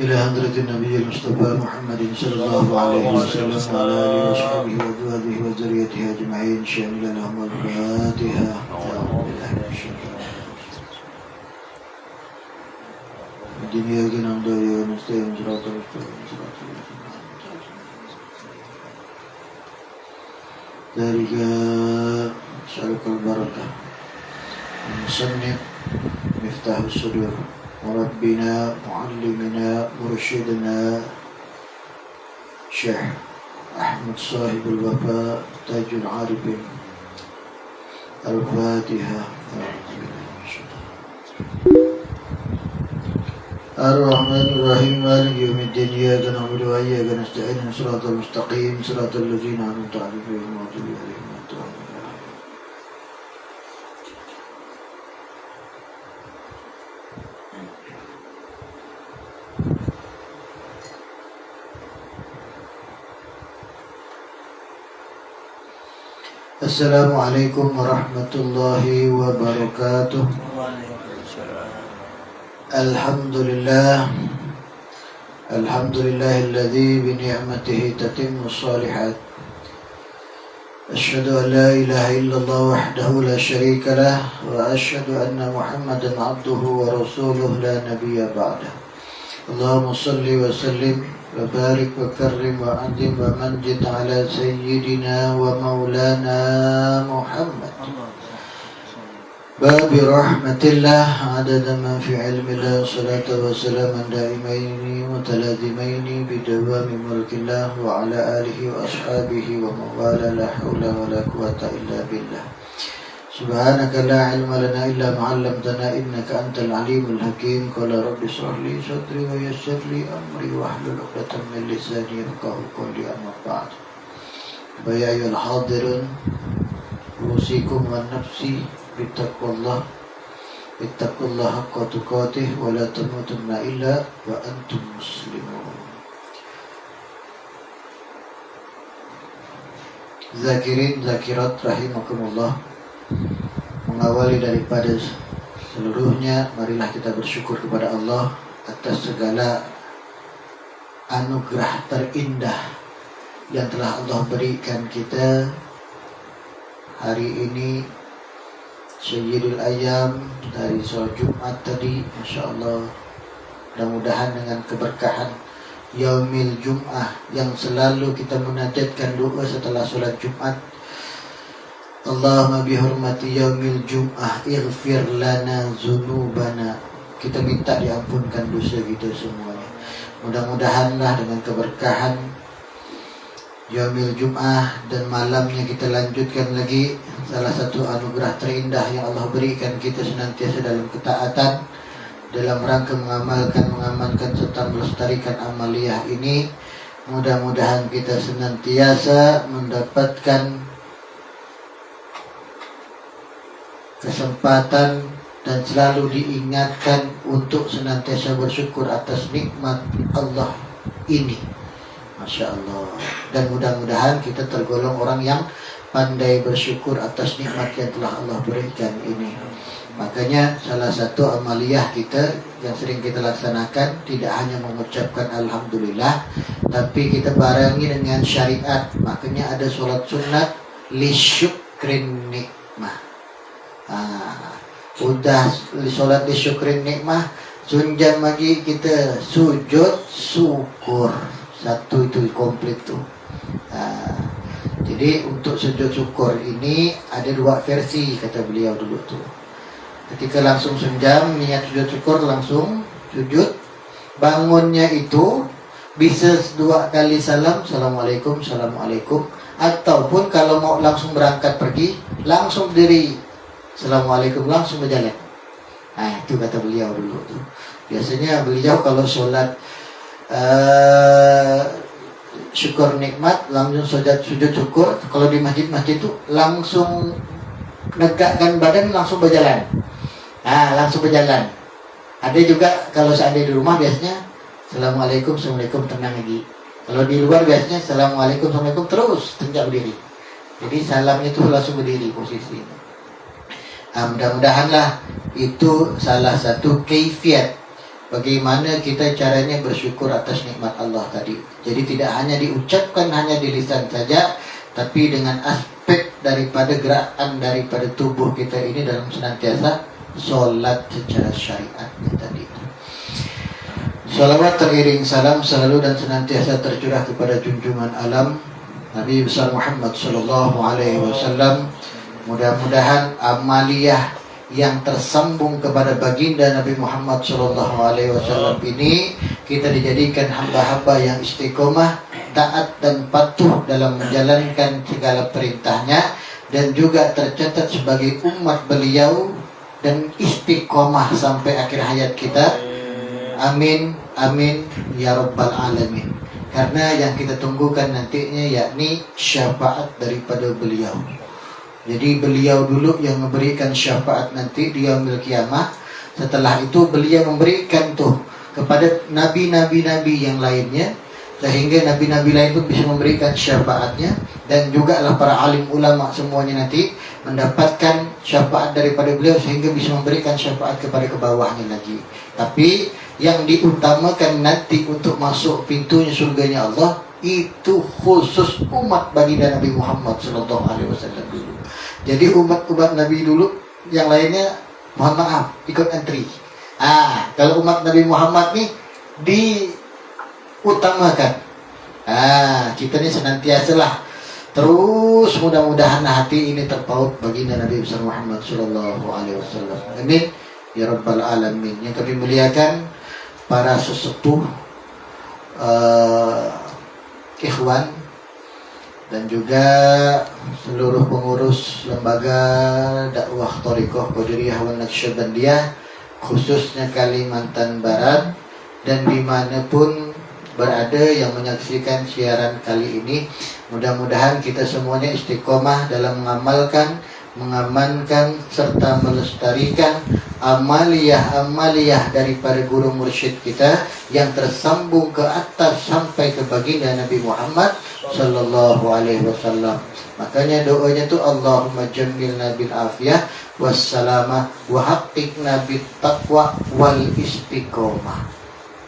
إلى حضرة النبي المصطفى محمد صلى الله عليه وسلم وعلى آله وصحبه وأزواجه وذريته أجمعين شاملا لهم الفاتحة. أعوذ بالله من الشيطان الرجيم. إياك نعبد وإياك نستعين صراط المستقيم صراط الذين أنعمت عليهم ذلك سألك البركة المصنف مفتاح الصدور وربنا معلمنا مرشدنا شيخ أحمد صاحب الوفاء تاج العارفين. الفاتحة. الرحمن الرحيم مالك يوم الدين إياك نعبد وإياك نستعين صراط المستقيم صراط الذين أنعمت عليهم غير المغضوب عليهم ولا الضالين. Assalamualaikum warahmatullahi wabarakatuh. Alhamdulillah alladzi bi ni'matihi tatimmu shalihat. Asyhadu an la ilaha illallah wahdahu la syarika lah wa asyhadu anna Muhammadan abduhu wa rasuluhu la nabiyya ba'dah. Allahumma shalli wa sallim وبارك وكرم وأنزل ومنجد على سيدنا ومولانا محمد باب رحمة الله عدد ما في علم الله صلاة وسلام دائمين متلازمين بدوام ملك الله وعلى آله وأصحابه ومن والاه لا حول ولا قوة إلا بالله. سبحانك لا علم لنا إلا ما علمتنا إنك أنت العليم الحكيم. قال رب اشرح لي صدري ويسر لي أمري واحلل عقدة من لساني يفقهوا قولي. أما بعد فيا أيها الحاضرون أوصيكم ونفسي بتقوى الله اتقوا الله حق تقاته ولا تموتن إلا وأنتم مسلمون. Zakirin zakirat rahimakumullah. Mengawali daripada seluruhnya, marilah kita bersyukur kepada Allah atas segala anugerah terindah yang telah Allah berikan kita hari ini, Sayyidul Ayyam, dari sholat Jumat tadi, Masya Allah. Mudah-mudahan dengan keberkahan Yaumil Jum'ah yang selalu kita munajatkan doa setelah sholat Jumat, Allahumma bihurmati yaumil jum'ah ighfir lana zunubana. Kita minta diampunkan dosa kita semuanya. Mudah-mudahanlah dengan keberkahan yaumil jum'ah dan malamnya kita lanjutkan lagi salah satu anugerah terindah yang Allah berikan kita senantiasa dalam ketaatan, dalam rangka mengamalkan serta melestarikan amaliyah ini. Mudah-mudahan kita senantiasa mendapatkan kesempatan dan selalu diingatkan untuk senantiasa bersyukur atas nikmat Allah ini. Masya Allah. Dan mudah-mudahan kita tergolong orang yang pandai bersyukur atas nikmat yang telah Allah berikan ini. Makanya salah satu amaliyah kita yang sering kita laksanakan tidak hanya mengucapkan Alhamdulillah, tapi kita barengi dengan syariat. Makanya ada sholat sunat li syukrin nikmah. Udah sholat di syukrin nikmah, sunjam lagi kita sujud syukur. Satu itu komplit tuh. Jadi untuk sujud syukur ini ada dua versi kata beliau dulu tuh. Ketika langsung sunjam niat sujud syukur langsung sujud, bangunnya itu bisa dua kali salam, Assalamualaikum, Assalamualaikum. Ataupun kalau mau langsung berangkat pergi, langsung berdiri, Assalamualaikum, langsung berjalan. Nah itu kata beliau dulu tuh. Biasanya beliau kalau sholat syukur nikmat langsung sujud syukur. Kalau di masjid-masjid itu langsung negakkan badan langsung berjalan. Langsung berjalan. Ada juga kalau seandainya di rumah biasanya Assalamualaikum, Assalamualaikum, tenang lagi. Kalau di luar biasanya Assalamualaikum, Assalamualaikum, terus tenjak berdiri. Jadi salamnya itu langsung berdiri posisi. Mudah-mudahanlah itu salah satu kaifiat bagaimana kita caranya bersyukur atas nikmat Allah tadi. Jadi tidak hanya diucapkan hanya di lisan saja, tapi dengan aspek daripada gerakan daripada tubuh kita ini dalam senantiasa solat secara syariatnya tadi. Salawat teriring salam selalu dan senantiasa tercurah kepada junjungan alam Nabi besar Muhammad sallallahu alaihi wasallam. Mudah-mudahan amaliyah yang tersambung kepada baginda Nabi Muhammad sallallahu alaihi wasallam ini kita dijadikan hamba-hamba yang istiqomah, taat dan patuh dalam menjalankan segala perintahnya, dan juga tercatat sebagai umat beliau dan istiqomah sampai akhir hayat kita. Amin, amin, ya rabbal alamin. Karena yang kita tunggukan nantinya yakni syafaat daripada beliau. Jadi beliau dulu yang memberikan syafaat nanti di yaumil kiamah. Setelah itu beliau memberikan tuh kepada nabi-nabi yang lainnya, sehingga nabi-nabi lain pun bisa memberikan syafaatnya, dan juga lah para alim ulama semuanya nanti mendapatkan syafaat daripada beliau sehingga bisa memberikan syafaat kepada kebawahnya lagi. Tapi yang diutamakan nanti untuk masuk pintunya surganya Allah itu khusus umat baginda Nabi Muhammad sallallahu alaihi wasallam dulu. Jadi umat Nabi dulu yang lainnya mohon maaf ikut antri. Kalau umat Nabi Muhammad nih diutamakan. Kita nih senantiasalah terus mudah-mudahan hati ini terpaut baginda Nabi besar Muhammad sallallahu alaihi wasallam. Amin ya rabbal alamin. Yang kami muliakan para sesepuh, ikhwan, dan juga seluruh pengurus lembaga dakwah Thariqah Qadiriyah wal Naqsyabandiyah, khususnya Kalimantan Barat, dan dimanapun berada yang menyaksikan siaran kali ini. Mudah-mudahan kita semuanya istiqomah dalam mengamankan serta melestarikan amaliyah daripada guru mursyid kita yang tersambung ke atas sampai ke baginda Nabi Muhammad sallallahu alaihi wasallam. Makanya doanya tu Allahumma jammilna bil afiyah wassalamah wa haqqiqna bit taqwa wal istiqomah.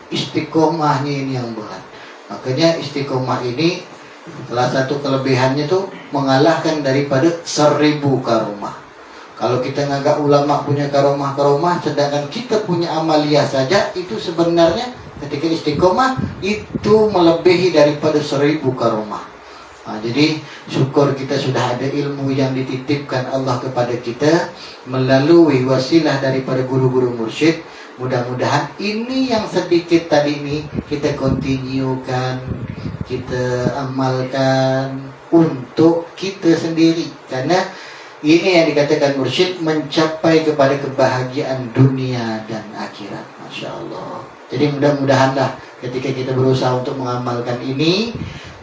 Istiqomahnya ini yang berat. Makanya istiqomah ini salah satu kelebihannya tuh mengalahkan daripada 1000 karomah. Kalau kita nganggap ulama punya karomah, sedangkan kita punya amaliyah saja, itu sebenarnya ketika istiqomah itu melebihi daripada 1000 karomah. Jadi syukur kita sudah ada ilmu yang dititipkan Allah kepada kita melalui wasilah daripada guru-guru mursyid. Mudah-mudahan ini yang sedikit tadi ini kita continuekan, kita amalkan untuk kita sendiri. Karena ini yang dikatakan mursyid mencapai kepada kebahagiaan dunia dan akhirat. Masya Allah. Jadi mudah-mudahanlah ketika kita berusaha untuk mengamalkan ini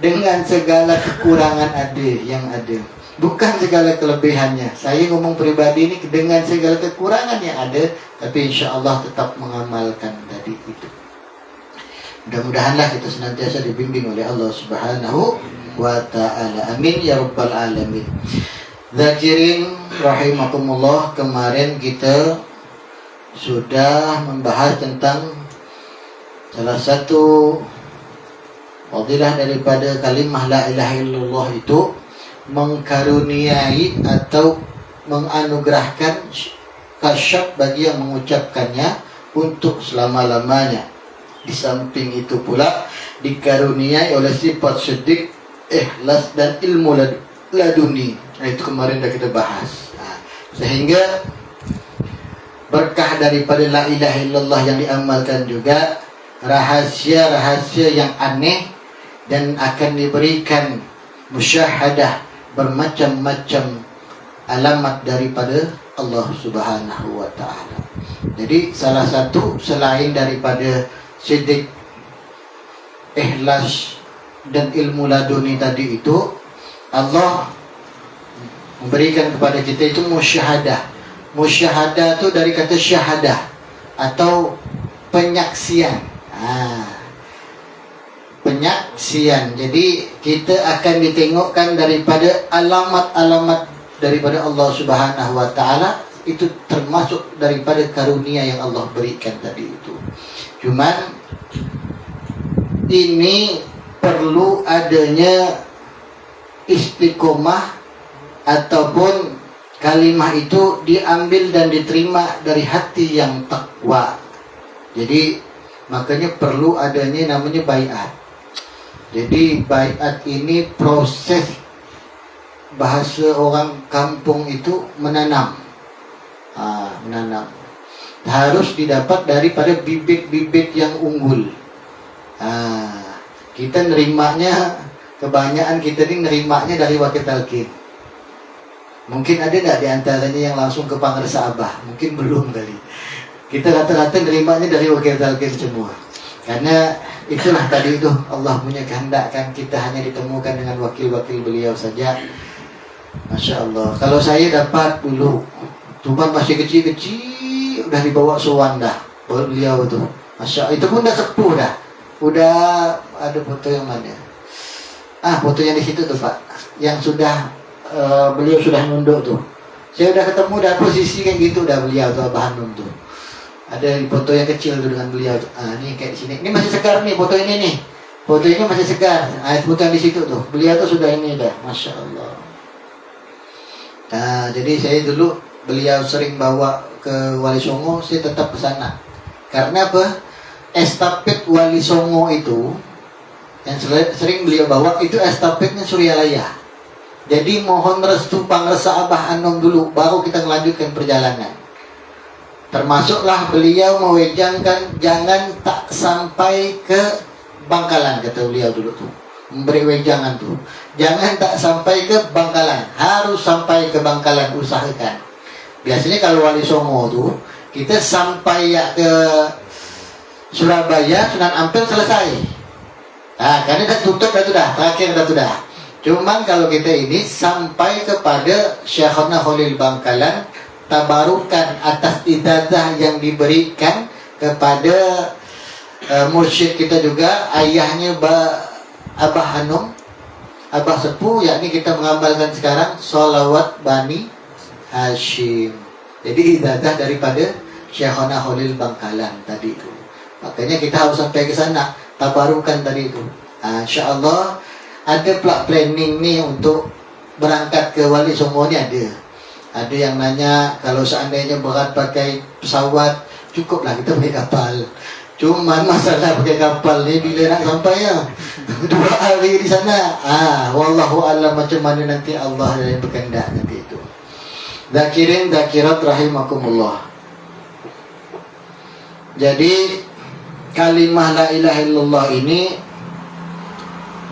dengan segala kekurangan yang ada. Bukan segala kelebihannya. Saya ngomong pribadi ini dengan segala kekurangan yang ada, tapi insya Allah tetap mengamalkan tadi itu. Mudah-mudahanlah kita senantiasa dibimbing oleh Allah Subhanahu wa ta'ala. Amin ya rabbal alamin. Zakirin rahimakumullah, kemarin kita sudah membahas tentang salah satu fadilah daripada kalimah la ilaha illallah itu mengkaruniai atau menganugerahkan kasyaf bagi yang mengucapkannya untuk selama-lamanya. Di samping itu pula dikaruniai oleh sifat siddiq, ikhlas dan ilmu laduni. Itu kemarin dah kita bahas. Sehingga berkah daripada la ilaha illallah yang diamalkan juga rahasia-rahasia yang aneh dan akan diberikan musyahadah bermacam-macam alamat daripada Allah Subhanahu wa ta'ala. Jadi salah satu selain daripada siddiq, ikhlas dan ilmu laduni tadi itu, Allah memberikan kepada kita itu musyahadah. Musyahadah itu dari kata syahadah atau penyaksian. Penyaksian. Jadi kita akan ditengokkan daripada alamat-alamat daripada Allah Subhanahu wa ta'ala. Itu termasuk daripada karunia yang Allah berikan tadi itu. Cuman ini perlu adanya istiqomah, ataupun kalimah itu diambil dan diterima dari hati yang takwa. Jadi makanya perlu adanya namanya baiat. Jadi baiat ini proses, bahasa orang kampung itu menanam. Menanam harus didapat daripada bibit-bibit yang unggul. Kita nerimanya, kebanyakan kita ini nerimanya dari wakil talqin. Mungkin ada tidak diantaranya yang langsung ke pangresa Abah? Mungkin belum kali. Kita rata-rata nerimanya dari wakil talqin semua. Karena itulah tadi itu, Allah punya kehendakkan kita hanya ditemukan dengan wakil-wakil beliau saja. Masya Allah. Kalau saya dapat dulu, cuma masih kecil-kecil, udah dibawa sowan dah beliau itu. Masya Allah, itu pun udah sepuh dah. Udah ada foto yang mana? Fotonya di situ tuh Pak. Yang sudah beliau sudah nunduk tuh. Saya udah ketemu dah posisi kayak gitu dah beliau tuh, Abah Hanum tuh. Ada foto yang kecil tuh dengan beliau. Ini kayak di sini. Ini masih segar nih foto ini nih. Foto ini masih segar. Foto yang di situ tuh. Beliau tuh sudah ini dah. Masya Allah. Jadi saya dulu beliau sering bawa ke Wali Songo, saya tetap ke sana. Karena apa? Estafet Wali Songo itu yang sering beliau bawa itu estafetnya Suryalaya. Jadi mohon restu pangresa Abah Hanum dulu, baru kita melanjutkan perjalanan. Termasuklah beliau mewejangkan jangan tak sampai ke Bangkalan, kata beliau dulu tuh. Memberi wejangan tuh. Jangan tak sampai ke Bangkalan, harus sampai ke Bangkalan, usahakan. Biasanya kalau Wali Songo tuh kita sampai ya ke Surabaya, Sunan Ampel selesai. Karena udah tutup dah sudah, terakhir dah sudah. Cuman kalau kita ini sampai kepada Syekhona Khalil Bangkalan, tabarukan atas ijazah yang diberikan kepada mursyid kita juga, ayahnya Abah Hanum, Abah Sepuh, yakni kita mengamalkan sekarang Sholawat Bani Hashim. Jadi ijazah daripada Syekhona Khalil Bangkalan tadi itu. Makanya kita harus sampai ke sana, tabarukan tadi itu. InsyaAllah ada planning nih untuk berangkat ke Wali Songo ni ada. Ada yang nanya kalau seandainya berat pakai pesawat, cukuplah kita pakai kapal. Cuman masalah pakai kapal ni bila nak sampai ya 2 hari di sana. Wallahu a'lam macam mana nanti Allah yang berkehendak nanti itu. Zakirin zakirat rahimakumullah. Jadi kalimah la ilaha illallah ini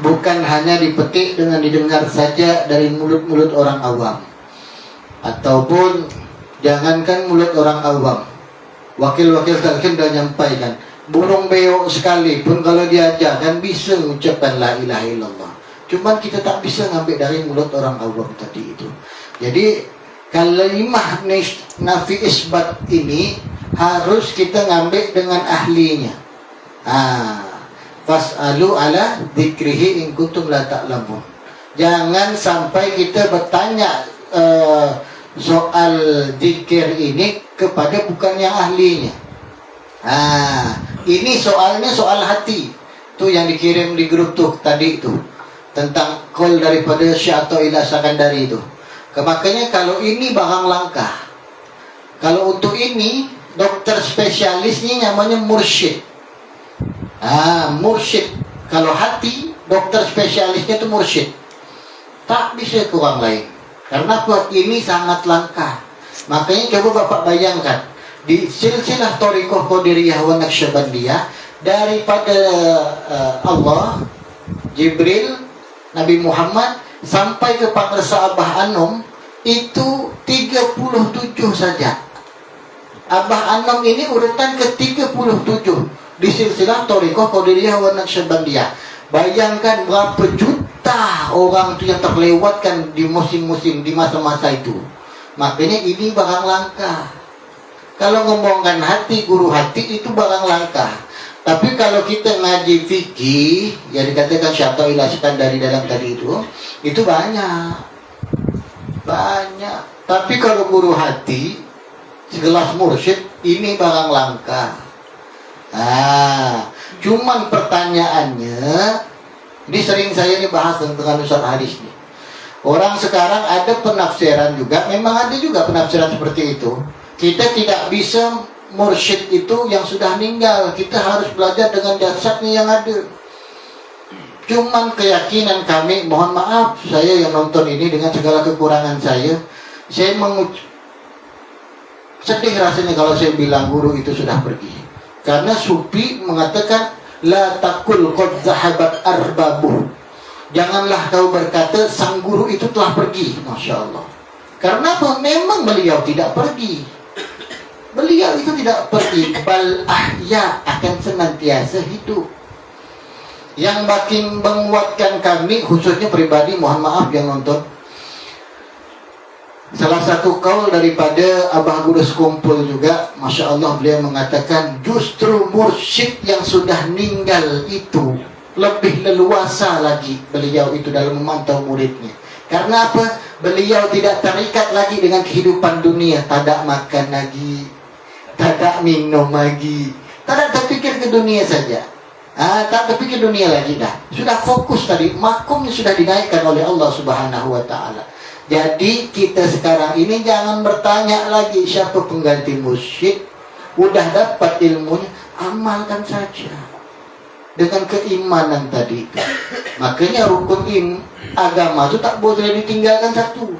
bukan hanya dipetik dengan didengar saja dari mulut-mulut orang awam, ataupun jangankan mulut orang awam, wakil-wakil talqin dah nyampaikan, burung beo sekalipun kalau diajarkan bisa mengucapkan la ilaha illallah. Cuman kita tak bisa ngambil dari mulut orang awam tadi itu. Jadi kalimah nafi isbat ini harus kita ngambil dengan ahlinya. Fas'alu ala dzikrihi in kuntum la ta'lamun. Jangan sampai kita bertanya soal zikir ini kepada bukan yang ahlinya. Ini soalnya soal hati. Itu yang dikirim di grup tuh tadi itu, tentang call daripada Syaikhul Sakandari itu. Makanya kalau ini barang langka. Kalau untuk ini dokter spesialisnya namanya mursyid. Mursyid. Kalau hati, dokter spesialisnya itu mursyid. Tak bisa ke orang lain. Karena buat ini sangat langka. Makanya coba Bapak bayangkan, di silsilah Thariqah Qadiriyah wa Naqsyabandiyah, daripada Allah, Jibril, Nabi Muhammad sampai ke pangresa Abah Hanum itu 37 saja. Abah Hanum ini urutan ke-37 di silsilah Thariqah Qadiriyah wa Naqsyabandiyah. Bayangkan berapa juta orang itu yang terlewatkan di musim-musim, di masa-masa itu. Makanya ini barang langka. Kalau ngomongkan hati, guru hati itu barang langka. Tapi kalau kita ngaji fikih, yang dikatakan Syaikhul Sakandari dalam tadi itu banyak. Banyak. Tapi kalau guru hati, segelas mursyid, ini barang langka. Cuman pertanyaannya, ini sering saya bahas tentang Ustaz hadis nih. Orang sekarang ada penafsiran juga, memang ada juga penafsiran seperti itu. Kita tidak bisa mursyid itu yang sudah meninggal, kita harus belajar dengan jasadnya yang ada. Cuman keyakinan kami, mohon maaf saya yang nonton ini dengan segala kekurangan saya sedih rasanya kalau saya bilang guru itu sudah pergi. Karena Sufi mengatakan la takul qad zahabat arbabuh. Janganlah kau berkata sang guru itu telah pergi. Masya Allah. Karena apa? Memang beliau tidak pergi. Beliau itu tidak pergi. Bal ahya, akan senantiasa hidup. Yang makin menguatkan kami, khususnya pribadi, mohon maaf yang nonton, salah satu kaul daripada Abah Guru Sekumpul juga, Masya Allah, beliau mengatakan justru mursyid yang sudah meninggal itu lebih leluasa lagi beliau itu dalam memantau muridnya. Karena apa? Beliau tidak terikat lagi dengan kehidupan dunia. Tidak makan lagi, tidak minum lagi, tidak terpikir ke dunia saja. Tak terpikir dunia lagi dah. Sudah fokus tadi, makomnya sudah dinaikkan oleh Allah Subhanahu wa Ta'ala. Jadi kita sekarang ini jangan bertanya lagi siapa pengganti mursyid. Udah dapat ilmunya, amalkan saja dengan keimanan tadi. Makanya rukun agama itu tak boleh ditinggalkan satu.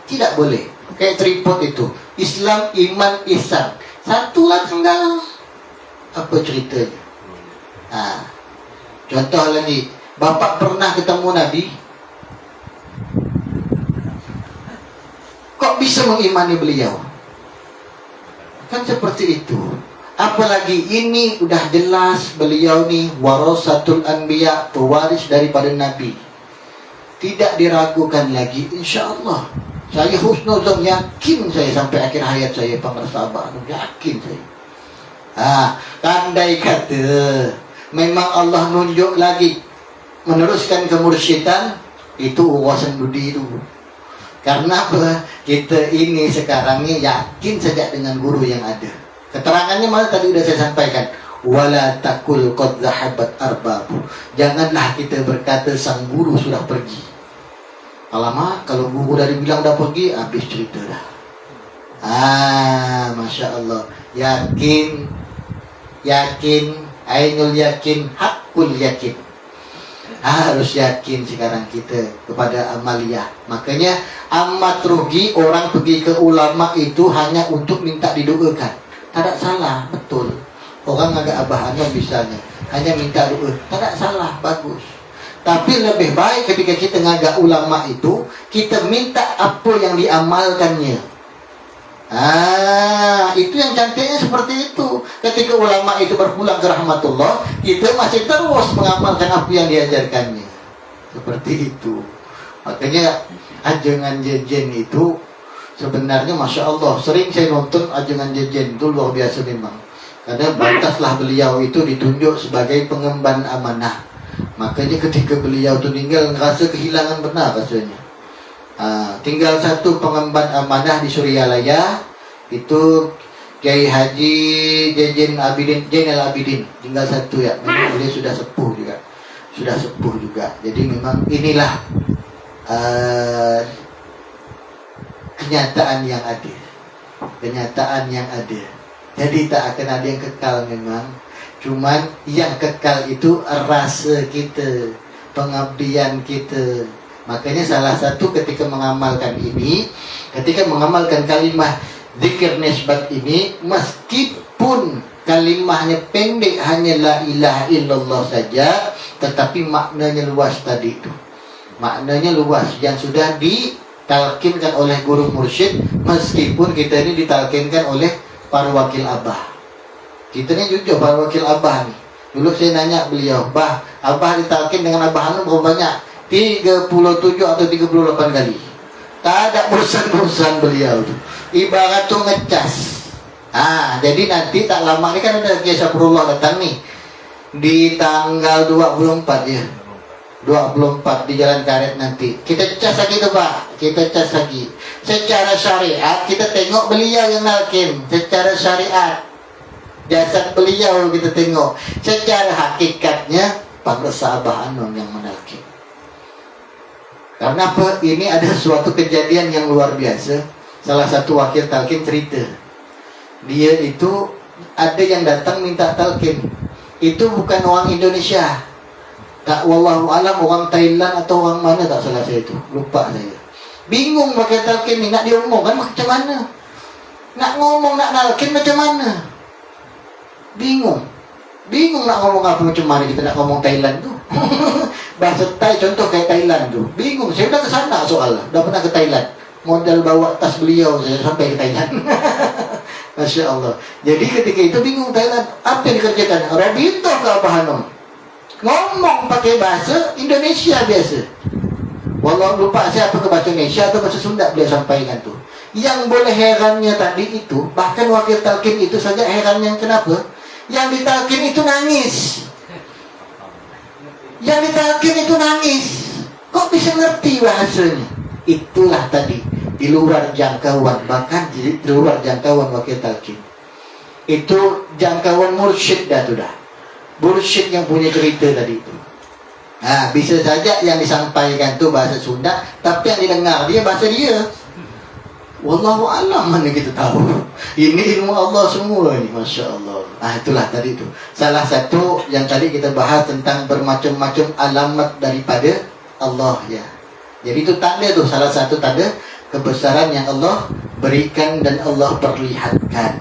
Tidak boleh. Kayak tripod itu, Islam, iman, ihsan. Satu lah tinggal. Apa ceritanya? Contoh lagi, Bapak pernah ketemu Nabi? Kok bisa mengimani beliau? Kan seperti itu. Apalagi ini udah jelas beliau nih warasatul anbiya, pewaris daripada Nabi. Tidak diragukan lagi, insya Allah. Saya husnuzon, yakin saya sampai akhir hayat saya pemirsa Abah, yakin saya. Kandai kata memang Allah nunjuk lagi meneruskan kemursyidan, itu wawasan budi itu. Karena apa? Kita ini sekarang ini yakin saja dengan guru yang ada. Keterangannya malah tadi sudah saya sampaikan. Wala takul qad zahabat arbabu. Janganlah kita berkata sang guru sudah pergi. Alamak, kalau guru dari bilang dah pergi, habis cerita dah. Masya Allah. Yakin, ainul yakin, hakul yakin. Harus yakin sekarang kita kepada amaliyah. Makanya amat rugi orang pergi ke ulama itu hanya untuk minta didoakan. Tidak salah, betul. Orang agak abahannya misalnya hanya minta doa, tidak salah, bagus. Tapi lebih baik ketika kita ngagak ulama itu, kita minta apa yang diamalkannya. Itu yang cantiknya seperti itu. Ketika ulama itu berpulang ke rahmatullah, kita masih terus mengamalkan apa yang diajarkannya. Seperti itu. Makanya ajengan jejen itu sebenarnya Masya Allah, sering saya nonton ajengan jejen itu, luar biasa memang. Karena bataslah beliau itu ditunjuk sebagai pengemban amanah. Makanya ketika beliau itu meninggal, ngerasa kehilangan benar rasanya. Tinggal satu pengemban amanah di Suryalaya, itu Kiai Haji Zainal Abidin, tinggal satu ya. Memang beliau sudah sepuh juga. Jadi memang inilah kenyataan yang ada. Jadi tak akan ada yang kekal memang. Cuman yang kekal itu rasa kita, pengabdian kita. Makanya salah satu ketika mengamalkan ini, ketika mengamalkan kalimah zikir nisbat ini, meskipun kalimahnya pendek, hanya la ilaha illallah saja, tetapi maknanya luas tadi itu. Maknanya luas yang sudah ditalkinkan oleh guru mursyid, meskipun kita ini ditalkinkan oleh para wakil abah. Kita ini jujur para wakil abah nih. Dulu saya nanya beliau, Bah, abah ditalkin dengan abah anu berapa banyak? 37 atau 38 kali. Tak ada bosan-bosan beliau tuh. Ibarat tuh ngecas. Jadi nanti tak lama ini kan ada Kiai Sabrullah datang nih. Di tanggal 24 ya. 24 di Jalan Karet nanti. Kita cas lagi tuh Pak. Kita cas lagi. Secara syariat kita tengok beliau yang nalkin. Secara syariat. Jasad beliau kita tengok. Secara hakikatnya Pangresa Abah Anom yang menalkin. Karena apa? Ini ada suatu kejadian yang luar biasa. Salah satu wakil talkin cerita, dia itu ada yang datang minta talkin. Itu bukan orang Indonesia, tak, wallahu alam orang Thailand atau orang mana, tak salah saya itu, lupa saya. Bingung pakai talkin ni, nak diomongkan macam mana, nak ngomong nak talkin macam mana, bingung nak ngomong apa, macam mana kita nak ngomong Thailand tu. Bahasa Thai contoh kayak Thailand tu, bingung. Saya dah ke sana soalnya, dah pernah ke Thailand, modal bawa tas beliau saya sampai ke Thailand. Masya Allah. Jadi ketika itu bingung Thailand, apa yang dikerjakan? Rabito ke Abah Anom, ngomong pakai bahasa Indonesia biasa. Walau lupa saya apa ke bahasa Indonesia atau bahasa Sunda dia sampaikan tu. Yang boleh herannya tadi itu, bahkan wakil talkin itu saja herannya kenapa? Yang ditalkin itu nangis. Yang ditalkin itu nangis. Kok bisa ngerti bahasanya? Itulah tadi, di luar jangkauan, bahkan di luar jangkauan wakil talkin. Itu jangkauan mursyid dah tu dah. Mursyid yang punya cerita tadi itu. Nah, bisa saja yang disampaikan tu bahasa Sunda, tapi yang didengar dia bahasa dia. Wallahu alam, mana kita tahu. Ini ilmu Allah semua ni, Masya Allah. Itulah tadi tu. Salah satu yang tadi kita bahas tentang bermacam-macam alamat daripada Allah ya. Jadi itu tanda tu, salah satu tanda kebesaran yang Allah berikan dan Allah perlihatkan.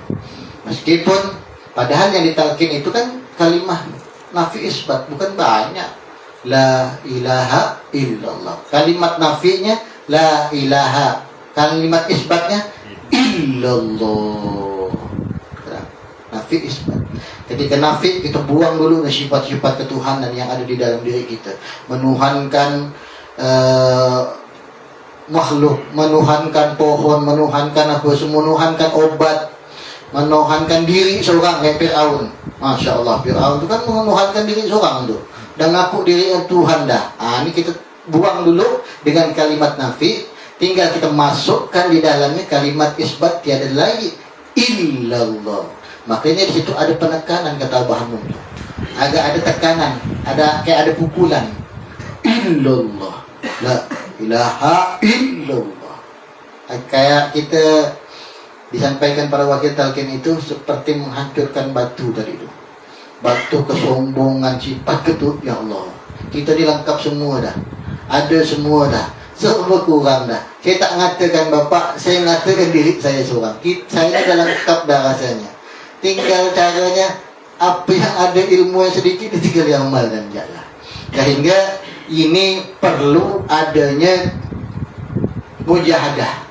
Meskipun padahal yang ditalkin itu kan kalimah nafi isbat, bukan banyak. La ilaha illallah. Kalimat nafinya la ilaha. Kalimat isbatnya illallah. Nafi isbat. Ketika nafi, kita buang dulu sifat-sifat ketuhanan yang ada di dalam diri kita. Menuhankan makhluk, menuhankan pohon, menuhankan apa semua, menuhankan obat, menuhankan diri seorang kayak Fir'aun. Masya Allah, Fir'aun itu kan menuhankan diri seorang tu, dan ngaku diri Tuhan dah. Ini kita buang dulu dengan kalimat nafi, tinggal kita masukkan di dalamnya kalimat isbat, tiada lagi illallah. Makanya di situ ada penekanan, kata Abah Anom. Agak ada tekanan, ada kayak ada pukulan. Illallah, la ilaha illallah. Kayak kita disampaikan para wakil talkin itu seperti menghancurkan batu tadi itu. Batu kesombongan, sifat ketut, ya Allah. Kita dilengkap semua dah. Ada semua dah. Semua kurang dah. Saya tak mengatakan Bapak, saya mengatakan diri saya seorang. Saya dah lengkap dah rasanya. Tinggal caranya, apa yang ada ilmu yang sedikit, tinggal diamalkan jalan. Sehingga ini perlu adanya mujahadah.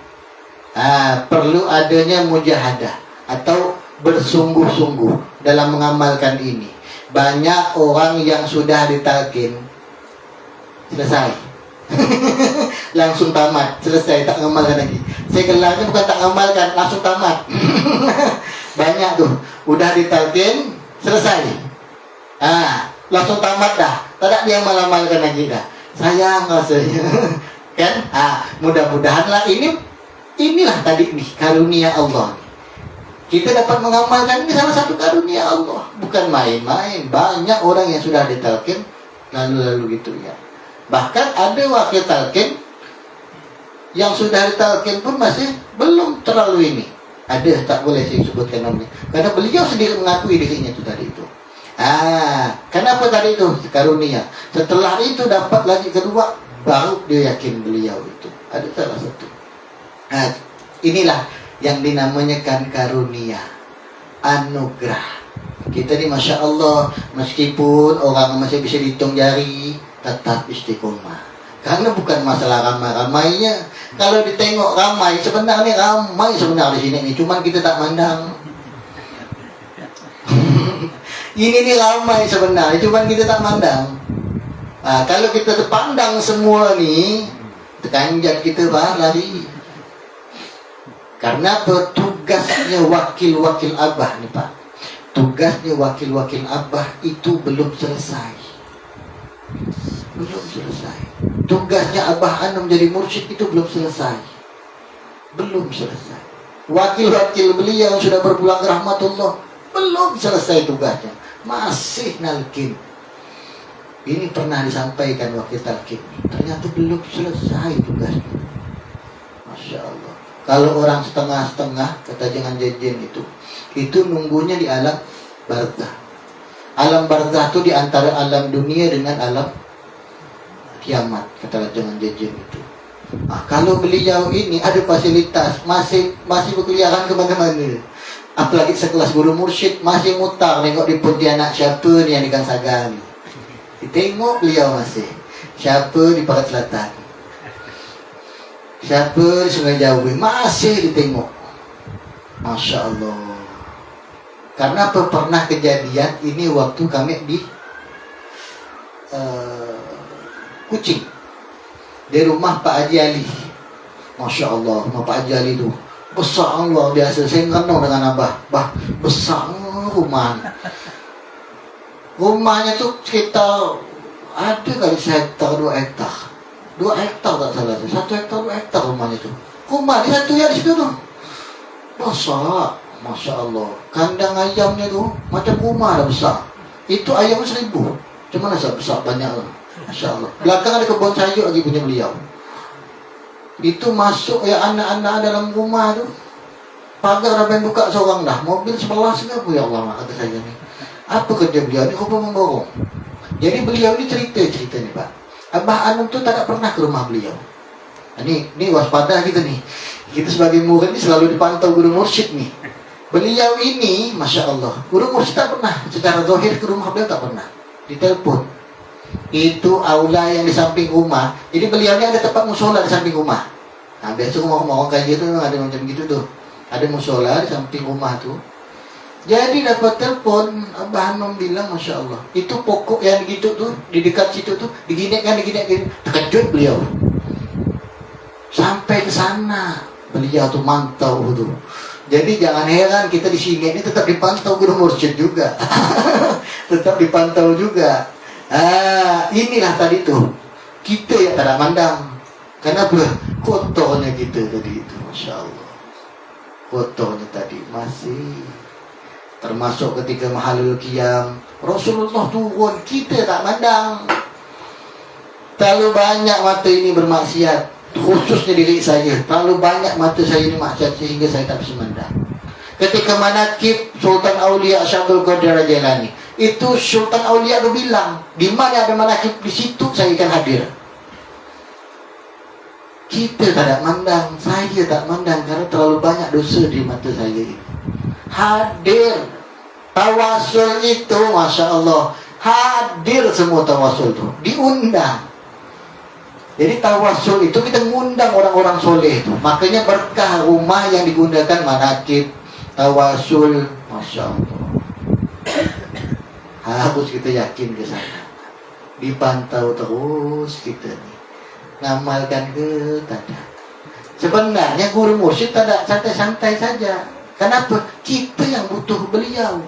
Perlu adanya mujahadah atau bersungguh-sungguh dalam mengamalkan ini. Banyak orang yang sudah ditalkin selesai. Langsung tamat, selesai, tak ngamalkan lagi. Saya gelarnya bukan tak ngamalkan, langsung tamat. Banyak tuh, udah ditalkin, selesai. Langsung tamat dah. Tak dia ngamalkan lagi dah. Sayang rasanya. Kan? Mudah-mudahanlah inilah tadi nih karunia Allah. Kita dapat mengamalkan ini salah satu karunia Allah. Bukan main-main. Banyak orang yang sudah ditalkin lalu-lalu gitu ya. Bahkan ada wakil talkin yang sudah ditalkin pun masih belum terlalu ini. Ada, tak boleh saya sebutkan namanya, karena beliau sendiri mengakui dirinya itu tadi itu. Kenapa tadi itu? Karunia. Setelah itu dapat lagi kedua, baru dia yakin beliau itu. Ada salah satu. Inilah yang dinamakan karunia, anugerah. Kita ni Masya Allah, meskipun orang masih bisa dihitung jari, tetap istiqomah. Karena bukan masalah ramai-ramainya. Kalau ditengok ramai, sebenarnya ramai sebenarnya di sini nih, cuman kita tak mandang. Ini nih ramai sebenarnya, cuman kita tak mandang. Kalau kita terpandang semua nih, tekanjat kita lari. Karena petugasnya wakil-wakil Abah nih Pak. Tugasnya wakil-wakil Abah itu belum selesai. Belum selesai. Tugasnya Abah Anom jadi mursyid itu belum selesai. Belum selesai. Wakil-wakil beliau yang sudah berpulang ke rahmatullah belum selesai tugasnya, masih nalkin. Ini pernah disampaikan waktu talqin, ternyata belum selesai tugasnya. Masya Allah. Kalau orang setengah-setengah, kata jangan jejen itu nunggunya di alam barzah. Alam barzah itu di antara alam dunia dengan alam kiamat, kata jangan jejen itu. Kalau beliau ini ada fasilitas, masih berkeliaran kemana-mana. Apalagi sekelas guru mursyid, masih mutar nengok di Pontianak siapa nih yang ikan saga nih. Ditengok beliau masih. Siapa di Barat Selatan, siapa di Sungai Jawa, masih ditengok. Masya Allah. Karena pernah kejadian ini waktu kami di Kucing, di rumah Pak Haji Ali. Masya Allah, rumah Pak Haji Ali itu besar luar biasa. Saya kenal dengan Abah, besar rumahnya. Rumahnya tuh sekitar ada kali 1 hektar 2 hektar. 2 hektar tak salah, 1 hektar 2 hektar rumahnya tuh. Rumah di satu ya di situ tuh. Besar, Masya Allah. Kandang ayamnya tuh macam rumah dah besar. Itu ayam 1000. Cuma besar banyak lah. Masya Allah. Belakang ada kebun sayur lagi punya beliau. Itu masuk ya anak-anak dalam rumah tuh. Pagar apa yang buka seorang dah. Mobil 11 ke apa ya Allah, kata saya ni. Apa kerja beliau ni? Rupa memborong. Jadi beliau ni cerita ni Pak. Abah Anum tu tak pernah ke rumah beliau. Ni waspada kita ni. Kita sebagai murid ni selalu dipantau guru mursyid ni. Beliau ini, Masya Allah, guru mursyid tak pernah secara zahir ke rumah beliau, tak pernah. Ditelepon. Itu aula yang di samping rumah. Jadi beliau ni ada tempat musola di samping rumah. Nah, biasa rumah-rumah orang kaya tu ada macam gitu tu. Ada musola di samping rumah tu. Jadi dapat telepon, Abah Anum bilang, Masya Allah, itu pokok yang gitu tuh, di dekat situ tuh, diginek-kan, terkejut beliau. Sampai ke sana, beliau tuh mantau tuh. Jadi jangan heran kita di sini ini tetap dipantau guru mursyid juga. Tetap dipantau juga. Inilah tadi tuh, kita yang tak mandang. Kenapa? Kotornya kita tadi itu, Masya Allah. Kotornya tadi masih. Termasuk ketika mahalul qiyam, Rasulullah turun, kita tak mandang. Terlalu banyak mata ini bermaksiat, khususnya diri saya. Terlalu banyak mata saya ini maksiat sehingga saya tak bisa mandang. Ketika manakib Sultan Aulia Syabdul Qadir Jailani, itu Sultan Aulia itu bilang, di mana ada manakib di situ saya akan hadir. Kita tak mandang, saya tak mandang karena terlalu banyak dosa di mata saya ini. Hadir tawasul itu, Masya Allah, hadir semua tawasul itu, diundang. Jadi tawasul itu kita mengundang orang-orang soleh itu. Makanya berkah rumah yang digunakan manakib tawasul, Masya Allah. Harus kita yakin ke sana, dipantau terus kita nih, ngamalkan ke tidak. Sebenarnya guru mursyid tidak santai-santai saja. Kenapa? Kita yang butuh beliau.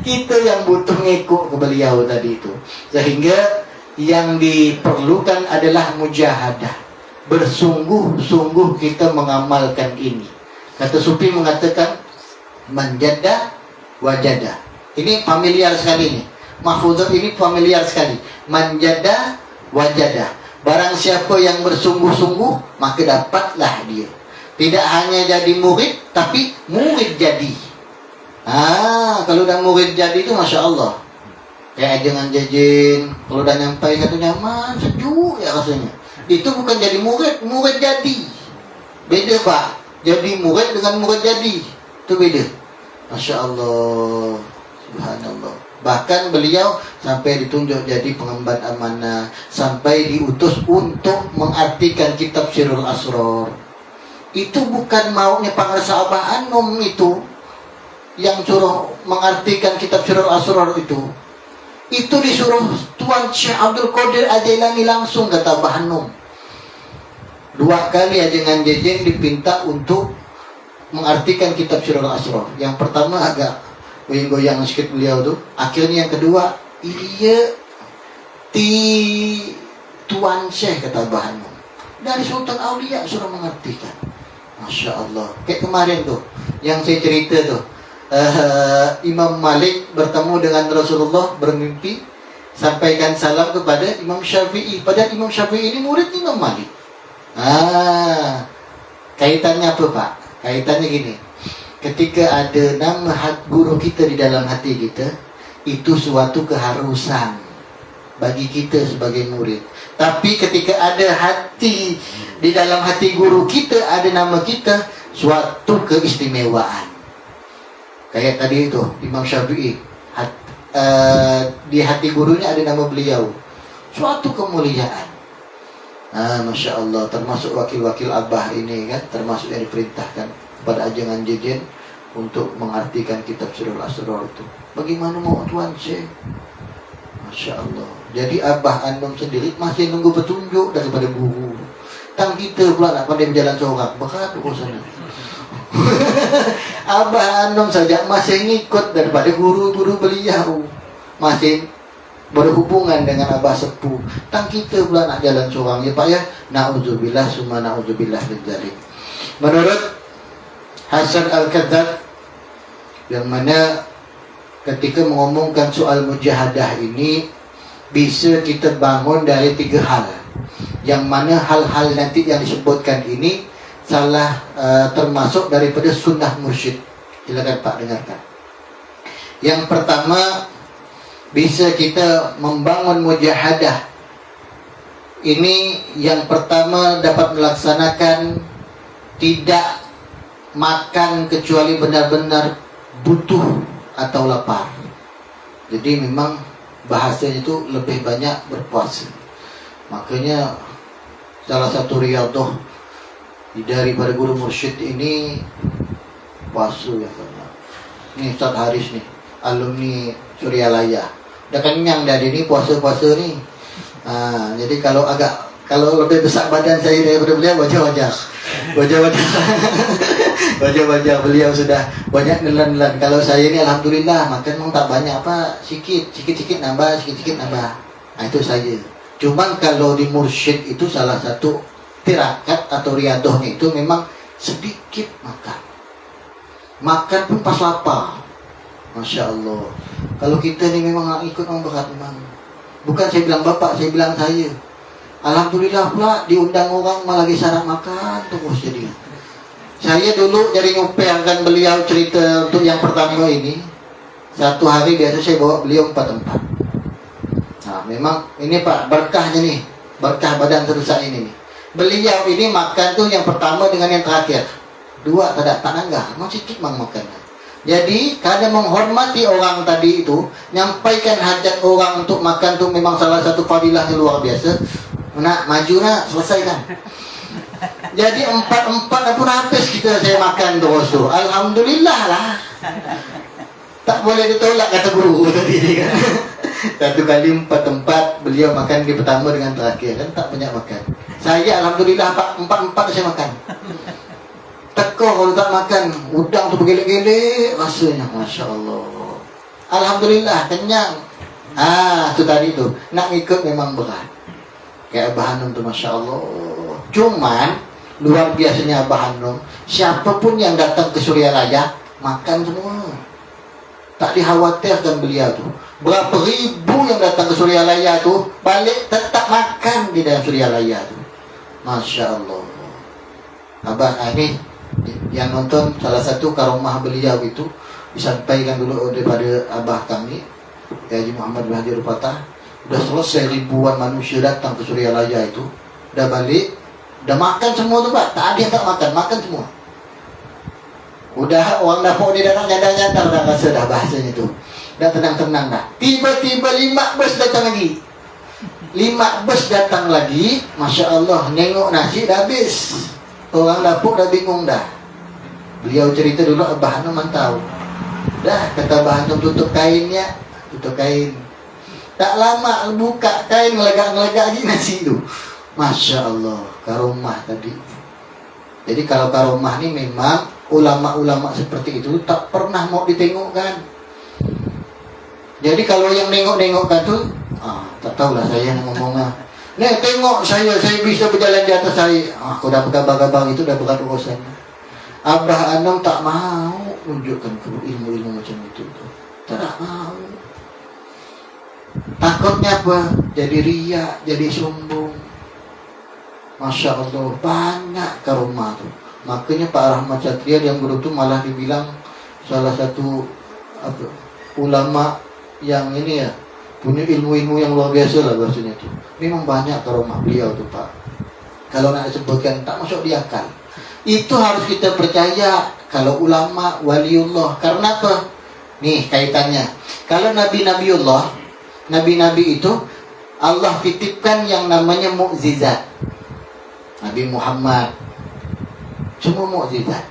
Kita yang butuh ngikut ke beliau tadi itu. Sehingga yang diperlukan adalah mujahadah. Bersungguh-sungguh kita mengamalkan ini. Kata Sufi mengatakan, manjada wajada. Ini familiar sekali ini. Mahfuzat ini familiar sekali. Manjada wajada. Barang siapa yang bersungguh-sungguh, maka dapatlah dia. Tidak hanya jadi murid, tapi murid jadi. Kalau udah murid jadi itu Masya Allah. Kayak jangan jajin, kalau udah nyampai kata nyaman, sejuk ya rasanya. Itu bukan jadi murid, murid jadi. Beda Pak, jadi murid dengan murid jadi. Itu beda. Masya Allah, Subhanallah. Bahkan beliau sampai ditunjuk jadi pengemban amanah, sampai diutus untuk mengartikan kitab Sirrul Asrar. Itu bukan maunya Pangarsa Abah Anum itu yang suruh mengartikan kitab Sirrul Asrar itu. Itu disuruh Tuan Syekh Abdul Qadir Jailani langsung, kata Abah Anum. 2 kali Ajengan Jejen dipinta untuk mengartikan kitab Sirrul Asrar. Yang pertama agak goyang-goyang sedikit beliau tuh. Akhirnya yang kedua, iya Tuan Syekh, kata Abah Anum. Dari Sultan Aulia suruh mengartikan. Masya Allah. Kayak kemarin tuh, Yang saya cerita tuh, Imam Malik bertemu dengan Rasulullah, bermimpi, sampaikan salam kepada Imam Syafi'i. Padahal Imam Syafi'i ini murid Imam Malik. Kaitannya apa Pak? Kaitannya gini, ketika ada nama guru kita di dalam hati kita, itu suatu keharusan bagi kita sebagai murid. Tapi ketika ada hati di dalam hati guru kita, ada nama kita, suatu keistimewaan. Kayak tadi itu Imam Syafi'i, di hati gurunya ada nama beliau, suatu kemuliaan. Masya Allah, termasuk wakil-wakil Abah ini kan, termasuk yang diperintahkan pada ajangan jejen untuk mengartikan kitab Sirrul Asrar itu. Bagaimana mau Tuan Syekh? Masya Allah. Jadi Abah Anum sendiri masih nunggu petunjuk daripada guru. Tang kita pula nak pandai berjalan seorang, berat urusannya. Abah Anum saja masih ngikut daripada guru-guru beliau, masih berhubungan dengan Abah Sepuh. Tang kita pula nak jalan seorang, ya Pak ya. Na'udzubillah summa na'udzubillah min dzalik. Menurut Hasan Al-Kadzab, yang mana ketika mengomongkan soal mujahadah ini, bisa kita bangun dari 3 hal. Yang mana hal-hal nanti yang disebutkan ini salah termasuk daripada sunnah mursyid. Silakan Pak dengarkan. Yang pertama, bisa kita membangun mujahadah ini, yang pertama dapat melaksanakan tidak makan kecuali benar-benar butuh atau lapar. Jadi memang bahasanya itu lebih banyak berpuasa. Makanya salah satu riyadhah daripada guru mursyid ini puasa yang banyak. Ini Ustaz Haris nih, alumni Suryalaya. Udah kenyang dari ini puasa-puasa nih. Jadi kalau lebih besar badan saya daripada beliau, wajah-wajah beliau sudah banyak nelan-nelan. Kalau saya ini alhamdulillah makan memang tak banyak apa, sikit-sikit nambah. Itu saja. Cuman kalau di mursyid itu salah satu tirakat atau riyadhahnya itu memang sedikit makan pun pas lapar. Masya Allah. Kalau kita ni memang ikut orang berat memang. Bukan saya bilang bapak, saya bilang saya. Alhamdulillah pula diundang orang malah lagi syarat makan terus jadi. Saya dulu dari ngumpulkan beliau cerita untuk yang pertama ini. Satu hari biasa saya bawa beliau 4 tempat. Memang ini Pak berkahnya nih, berkah badan terusak ini nih. Beliau ini makan tuh yang pertama dengan yang terakhir. 2 tak nanggah, masih sedikit makannya. Jadi kadang menghormati orang tadi itu, nyampaikan hajat orang untuk makan tuh memang salah satu fadilahnya luar biasa. Nak maju nak selesaikan. Jadi 4 pun habis saya makan terus tuh. Alhamdulillah lah. Tak boleh ditolak kata guru tadi kan. 1 kali 4 tempat beliau makan di pertama dengan terakhir kan, tak banyak makan. Saya alhamdulillah 4 saya makan. Teko kalau tak makan, udang tu bergelek-gelek rasanya, Masya Allah. Alhamdulillah kenyang. Tu tadi tu nak ikut memang berat. Kayak Abah Hanum tu Masya Allah. Cuman luar biasanya Abah Hanum, siapapun yang datang ke Suryalaya makan semua. Tak dikhawatirkan beliau tu. Berapa ribu yang datang ke Suryalaya tu balik tetap makan di dalam Suryalaya tu. Masya Allah. Abah ini yang nonton salah satu karomah beliau itu disampaikan dulu daripada Abah kami Haji Muhammad bin Haji Rupatah. Udah selesai ribuan manusia datang ke Suryalaya itu, udah balik, udah makan semua tuh Pak. Tak ada yang tak makan semua. Udah orang dapur di dalam nyadar-nyadar dah rasa dah bahasanya tu. Dah tenang-tenang dah. Tiba-tiba 5 bus datang lagi. 5 bus datang lagi, Masya Allah, nengok nasi dah habis. Orang dapur dah bingung dah. Beliau cerita dulu Abah Hanum mantau. Dah kata Abah Hanum tutup kainnya, tutup kain. Tak lama buka kain, ngelegak-ngelegak lagi nasi tu. Masya Allah, karomah tadi. Jadi kalau karomah ni memang ulama-ulama seperti itu tak pernah mau ditengokkan. Jadi kalau yang nengok-nengokkan tu, tak tahulah saya ngomongnya. Nih tengok saya bisa berjalan di atas saya. Aku dah pegang-pegang itu dah berat urusan. Abah Anam tak mau tunjukkan ilmu-ilmu macam itu. Tak mau. Takutnya apa? Jadi riak, jadi sombong. Masya Allah, banyak karomah tu. Makanya Pak Rahmat Satria yang guru tu malah dibilang salah satu ulama yang ini ya, punya ilmu-ilmu yang luar biasa lah bahasanya tu. Memang banyak karomah beliau tu Pak. Kalau nak sebutkan tak masuk di akal. Itu harus kita percaya kalau ulama waliullah. Karena apa? Nih kaitannya. Kalau nabi-nabiullah, nabi-nabi itu Allah titipkan yang namanya mukjizat. Nabi Muhammad semua mukjizat.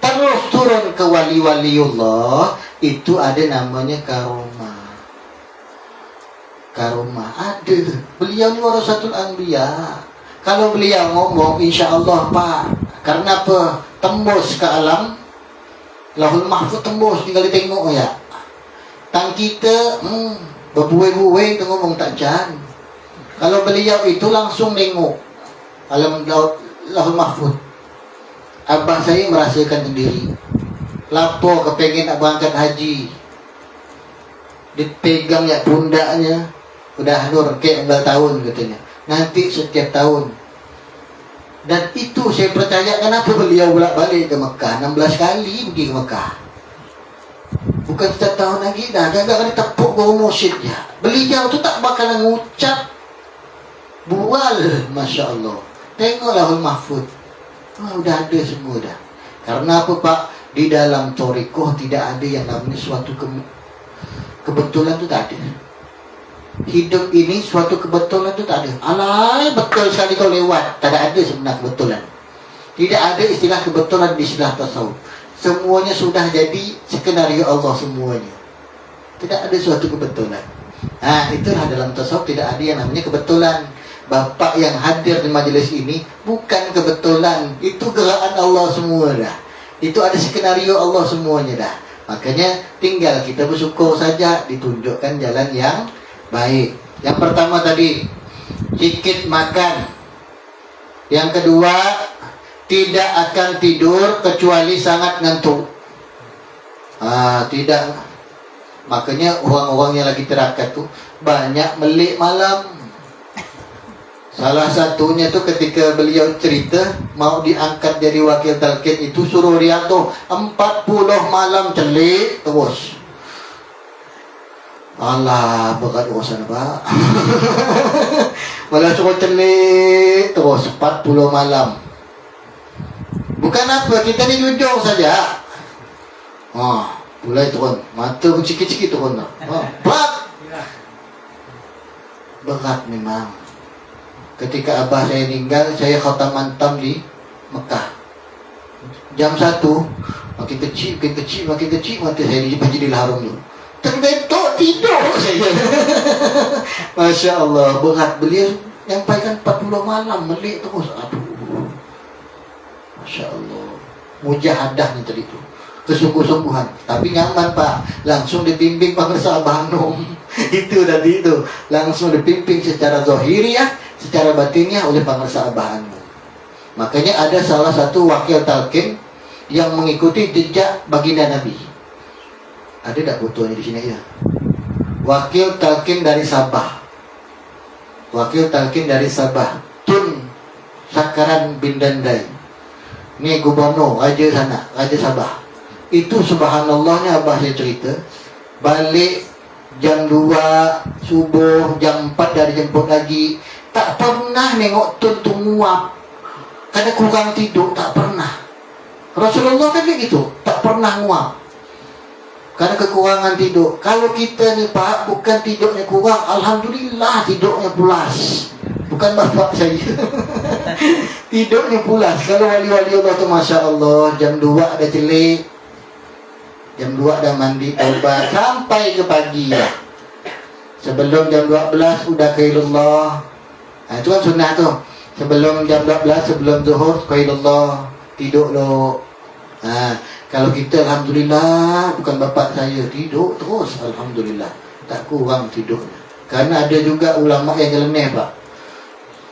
Terus turun ke wali-waliullah itu ada namanya karomah. Karomah ada. Beliau ni warasatul anbiya. Kalau beliau ngomong, insya Allah Pak. Karena apa? Tembus ke alam Lahul Mahfuz, tembus, tinggal ditengok ya. Tang kita berbuai-buai tu ngomong tak jan. Kalau beliau itu langsung nengok alam Lahul Mahfuz. Abang saya merasakan sendiri. Lapor kepengen nak berangkat haji. Dipegang ya pundaknya. Udah nur kek 14 tahun katanya. Nanti setiap tahun. Dan itu saya percaya kenapa beliau bolak-balik ke Mekah. 16 kali pergi ke Mekah. Bukan setiap tahun lagi dah. Jangan ditepuk bau musyid ya. Beliau tu tak bakalan ngucap bual. Masya Allah. Tengok Lahul Mahfuz. Udah ada semua dah. Karena apa Pak? Di dalam thariqah tidak ada yang namanya suatu kebetulan tu tak ada. Hidup ini suatu kebetulan tu tak ada. Alai betul sekali kau lewat. Tak ada sebenarnya kebetulan. Tidak ada istilah kebetulan di istilah tasawuf. Semuanya sudah jadi skenario Allah semuanya. Tidak ada suatu kebetulan. Itulah dalam tasawuf tidak ada yang namanya kebetulan. Bapak yang hadir di majelis ini bukan kebetulan. Itu gerakan Allah semua dah. Itu ada skenario Allah semuanya dah. Makanya tinggal kita bersyukur saja ditunjukkan jalan yang baik. Yang pertama tadi sedikit makan. Yang kedua tidak akan tidur kecuali sangat ngantuk. Tidak. Makanya orang-orang yang lagi terakat tu banyak melek malam. Salah satunya tu ketika beliau cerita mau diangkat jadi wakil talqin itu suruh dia tu 40 malam celik terus. Alah, berat urusan Pak. Malah suruh celik terus 40 malam. Bukan apa, kita ni jujur saja. Mulai turun. Mata pun sikit-sikit turun. Berat. Berat memang. Ketika abah saya meninggal, saya khatam mantam di Mekah. Jam 1, makin kecil, mata saya di Masjidil Haram tu. Terbentuk tidur saya. Masya Allah, berat. Beliau nyampaikan 40 malam, melek terus. Aduh. Masya Allah. Mujahadah ni tadi tu. Kesungguh-sungguhan. Tapi nyaman Pak. Langsung dibimbing pemirsa Abah Anum. Itu tadi itu. Langsung dipimpin secara zahiriah, secara batinnya oleh pemirsa Abah Anum. Makanya ada salah satu wakil talqin yang mengikuti jejak baginda Nabi. Ada tak fotonya di sini ya? Wakil talqin dari Sabah. Wakil talqin dari Sabah. Tun Sakaran bin Dandai. Ini gubernur, raja sana, raja Sabah. Itu subhanallahnya abah saya cerita. Balik jam 2 subuh, jam 4 dari jemput lagi. Tak pernah nengok Tun tu nguap. Karena kurang tidur, tak pernah. Rasulullah kan kayak gitu, tak pernah nguap. Karena kekurangan tidur. Kalau kita ni Pak, bukan tidurnya kurang, alhamdulillah tidurnya pulas. Bukan bapak saya. Tidurnya pulas. Kalau wali-wali Allah tu Masya Allah, jam 2 ada celik, jam 2 ada mandi taubat sampai ke pagi ya. Sebelum jam 12 udah qailullah. Itu kan sunnah tu. Sebelum jam 12, sebelum zuhur qailullah, tidur lo. Kalau kita alhamdulillah, bukan bapak saya, tidur terus alhamdulillah, tak kurang tidurnya. Karena ada juga ulama yang nyeleneh Pak.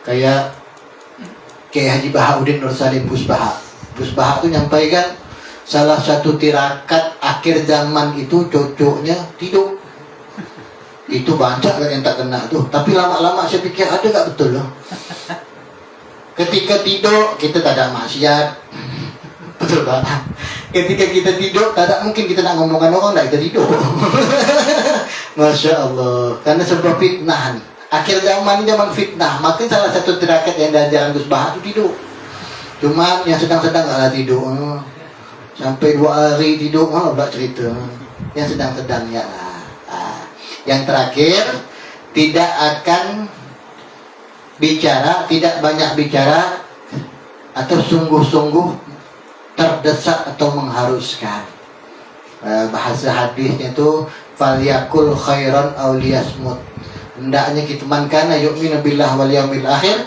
Kayak Haji Bahauddin Nur Salim Puspaha. Gus Bahak tuh nyampaikan salah satu tirakat akhir zaman itu cocoknya tidur. Itu banyak kan yang tak kena tuh. Tapi lama-lama saya pikir ada gak betul loh. Ketika tidur kita tak ada maksiat. Betul Pak. Ketika kita tidur tak mungkin kita nak ngomongkan orang tak kita tidur. Masya Allah. Karena sebuah fitnah nih. Akhir zaman ini zaman fitnah. Maka salah satu tirakat yang diajarkan Gus Bahak itu tidur. Cuma yang sedang-sedang gak tidur. Sampai 2 hari tidur malah pula cerita. Yang sedang-sedang ya. Yang terakhir, tidak akan bicara, tidak banyak bicara atau sungguh-sungguh terdesak atau mengharuskan. Bahasa hadisnya itu falyakul khairan aw liyasmut. Hendaknya kita man kana yu'minu billah wal yaumil akhir.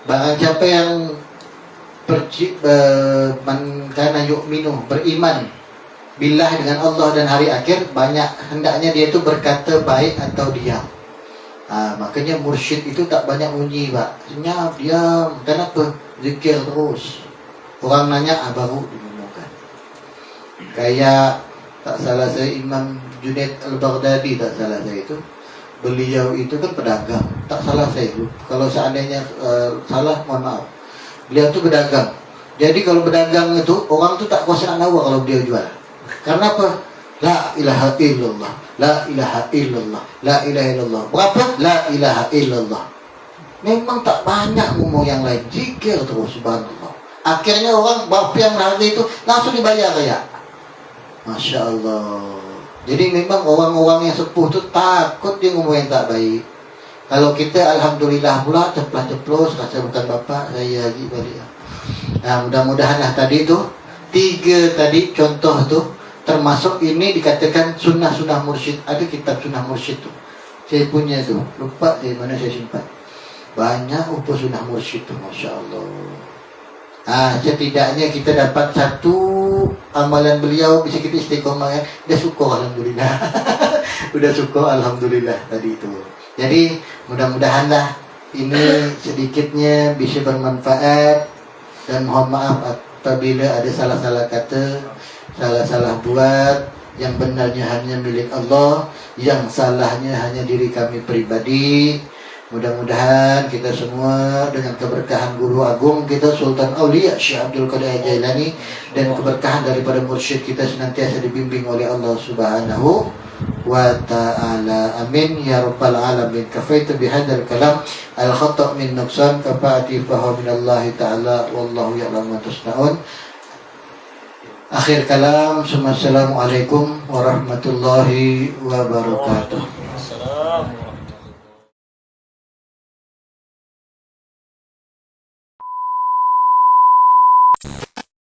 Barang siapa yang man kana yu'minu, beriman billah dengan Allah dan hari akhir, banyak hendaknya dia itu berkata baik atau diam. Makanya mursyid itu tak banyak bunyi Pak. Senyap, diam. Kenapa? Zikir terus. Orang nanya, baru diumumkan. Kayak tak salah saya Imam Junaid Al-Baghdadi, tak salah saya itu, beliau itu kan pedagang. Tak salah saya itu. Kalau seandainya salah, mohon maaf. Beliau itu pedagang. Jadi kalau pedagang itu orang tu tak kuasa nak nawar kalau dia jual. Karena apa? La ilaha illallah, la ilaha illallah, la ilaha illallah. Berapa? La ilaha illallah. Memang tak banyak ngomong yang lain, zikir terus subhanallah. Akhirnya orang berapa yang harga itu langsung dibayar ya. Masya Allah. Jadi memang orang-orang yang sepuh tu takut dia ngomong yang tak baik. Kalau kita alhamdulillah pula ceplas-ceplos, kata bukan bapak, saya lagi balik. Nah, mudah-mudahan lah tadi tu 3 tadi contoh tu. Termasuk ini dikatakan sunnah-sunnah mursyid. Ada kitab sunnah mursyid tu. Saya punya tu. Lupa dari mana saya simpan. Banyak sunnah mursyid tu. Masya Allah. Setidaknya kita dapat satu amalan beliau. Bisa kita istiqomah ya. Dah syukur alhamdulillah. Udah syukur alhamdulillah tadi itu. Jadi mudah-mudahanlah ini sedikitnya bisa bermanfaat. Dan mohon maaf apabila ada salah-salah kata, salah-salah buat. Yang benarnya hanya milik Allah, yang salahnya hanya diri kami pribadi. Mudah-mudahan kita semua dengan keberkahan Guru Agung kita Sultan Aulia Syekh Abdul Qadir Jailani dan keberkahan daripada mursyid kita senantiasa dibimbing oleh Allah Subhanahu wa ta'ala. Amin ya rabbal alamin. Kafaitu bihadzal kalam al khata' min nuqsan kafaati fahu minallahi ta'ala wallahu ya'lamu ma tasna'un. Akhir kalam, assalamualaikum warahmatullahi wabarakatuh.